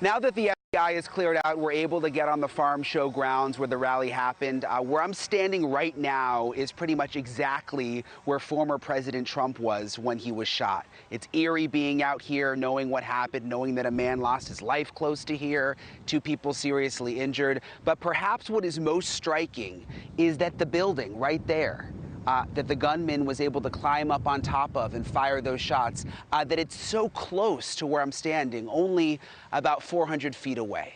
Now that the FBI is cleared out, we're able to get on the farm show grounds where the rally happened. Where I'm standing right now is pretty much exactly where former President Trump was when he was shot. It's eerie being out here, knowing what happened, knowing that a man lost his life close to here, 2 people seriously injured. But perhaps what is most striking is that the building right there, that the gunman was able to climb up on top of and fire those shots, that it's so close to where I'm standing, only about 400 feet away.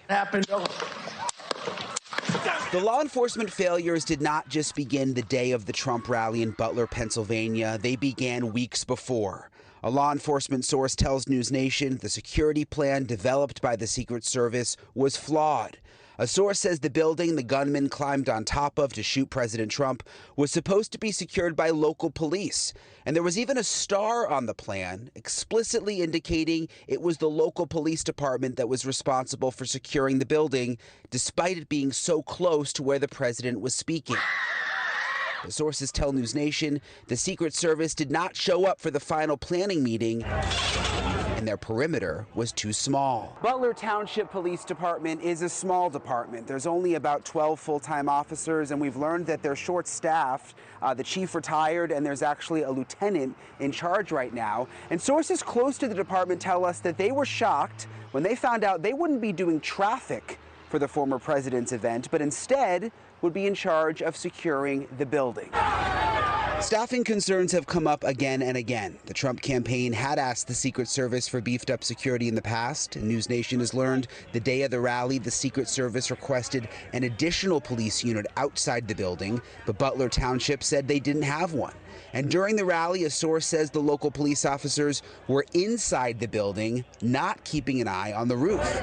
The law enforcement failures did not just begin the day of the Trump rally in Butler, Pennsylvania. They began weeks before. A law enforcement source tells NewsNation the security plan developed by the Secret Service was flawed. A source says the building the gunman climbed on top of to shoot President Trump was supposed to be secured by local police. And there was even a star on the plan, explicitly indicating it was the local police department that was responsible for securing the building, despite it being so close to where the president was speaking. The sources tell NewsNation the Secret Service did not show up for the final planning meeting, and their perimeter was too small. Butler Township Police Department is a small department. There's only about 12 full-time officers, and we've learned that they're short-staffed. The chief retired, and there's actually a lieutenant in charge right now. And sources close to the department tell us that they were shocked when they found out they wouldn't be doing traffic for the former president's event, but instead would be in charge of securing the building. Staffing concerns have come up again and again. The Trump campaign had asked the Secret Service for beefed up security in the past. And NewsNation has learned the day of the rally, the Secret Service requested an additional police unit outside the building, but Butler Township said they didn't have one. And during the rally, a source says the local police officers were inside the building, not keeping an eye on the roof.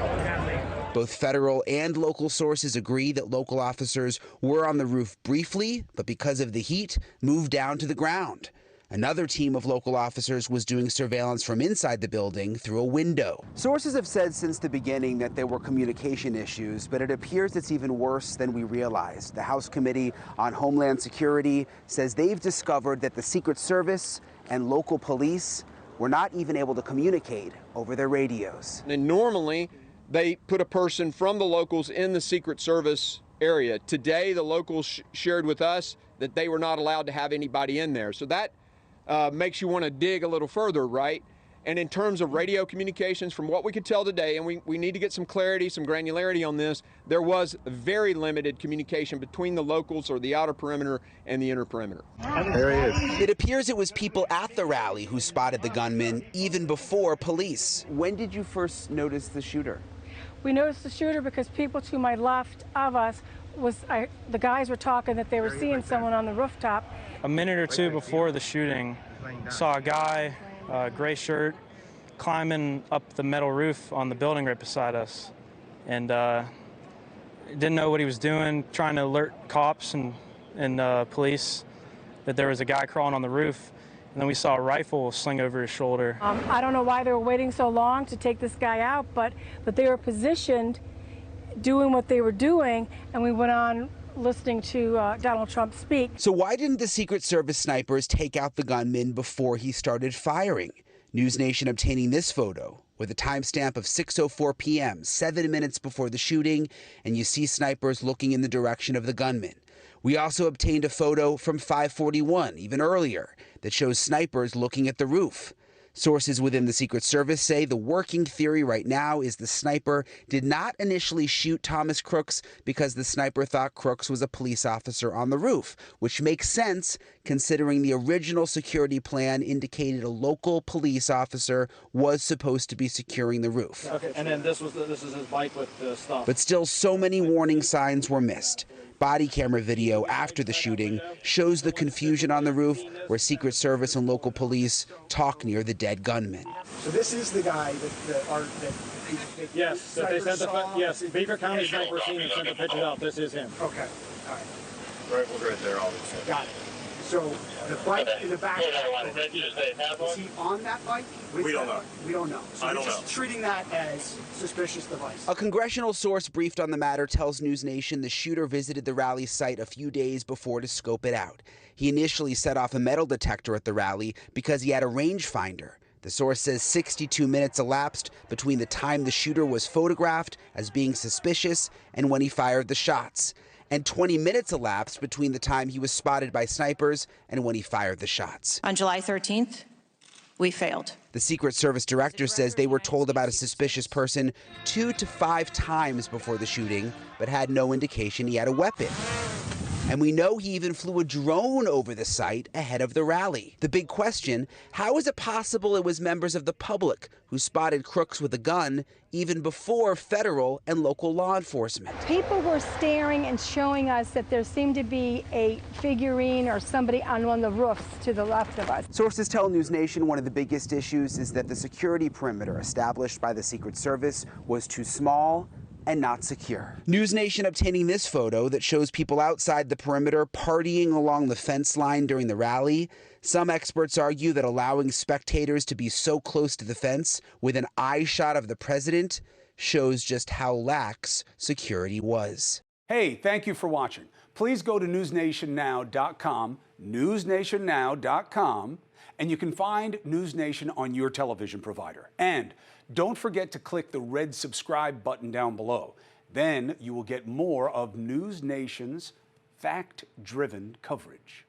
Both federal and local sources agree that local officers were on the roof briefly, but because of the heat, moved down to the ground. Another team of local officers was doing surveillance from inside the building through a window. Sources have said since the beginning that there were communication issues, but it appears it's even worse than we realized. The House Committee on Homeland Security says they've discovered that the Secret Service and local police were not even able to communicate over their radios. And normally, they put a person from the locals in the Secret Service area. Today, the locals shared with us that they were not allowed to have anybody in there. So that makes you want to dig a little further, right? And in terms of radio communications, from what we could tell today, and we need to get some clarity, some granularity on this, there was very limited communication between the locals or the outer perimeter and the inner perimeter. There he is. It appears it was people at the rally who spotted the gunman even before police. When did you first notice the shooter? We noticed the shooter because people to my left of us the guys were talking that they were seeing someone on the rooftop. A minute or two before the shooting, saw a guy, gray shirt, climbing up the metal roof on the building right beside us, and didn't know what he was doing, trying to alert cops and police that there was a guy crawling on the roof. And then we saw a rifle sling over his shoulder. I don't know why they were waiting so long to take this guy out, but they were positioned doing what they were doing, and we went on listening to Donald Trump speak. So why didn't the Secret Service snipers take out the gunman before he started firing? NewsNation obtaining this photo with a timestamp of 6:04 p.m., 7 minutes before the shooting, and you see snipers looking in the direction of the gunman. We also obtained a photo from 5:41, even earlier, that shows snipers looking at the roof. Sources within the Secret Service say the working theory right now is the sniper did not initially shoot Thomas Crooks because the sniper thought Crooks was a police officer on the roof, which makes sense considering the original security plan indicated a local police officer was supposed to be securing the roof. Okay, and then this is his bike with the stuff. But still, so many warning signs were missed. Body camera video after the shooting shows the confusion on the roof where Secret Service and local police talk near the dead gunman. So this is the guy yes, that they sent yes, Beaver County Sniper Scene and sent the picture out. This is him. Okay, all right. Rifle's right there, obviously. Got it. So the bike in the back, is he on that bike? We don't know. We don't know. So I we're don't just know. treating that as suspicious device. A congressional source briefed on the matter tells NewsNation the shooter visited the rally site a few days before to scope it out. He initially set off a metal detector at the rally because he had a rangefinder. The source says 62 minutes elapsed between the time the shooter was photographed as being suspicious and when he fired the shots. And 20 minutes elapsed between the time he was spotted by snipers and when he fired the shots. On July 13th, we failed. The Secret Service director says they were told about a suspicious person 2 to 5 times before the shooting, but had no indication he had a weapon. And we know he even flew a drone over the site ahead of the rally. The big question, how is it possible it was members of the public who spotted crooks with a gun even before federal and local law enforcement? People were staring and showing us that there seemed to be a figurine or somebody on one of the roofs to the left of us. Sources tell NewsNation one of the biggest issues is that the security perimeter established by the Secret Service was too small and not secure. NewsNation obtaining this photo that shows people outside the perimeter partying along the fence line during the rally. Some experts argue that allowing spectators to be so close to the fence with an eye shot of the president shows just how lax security was. Hey, thank you for watching. Please go to newsnationnow.com, newsnationnow.com, and you can find NewsNation on your television provider. And don't forget to click the red subscribe button down below. Then you will get more of NewsNation's fact-driven coverage.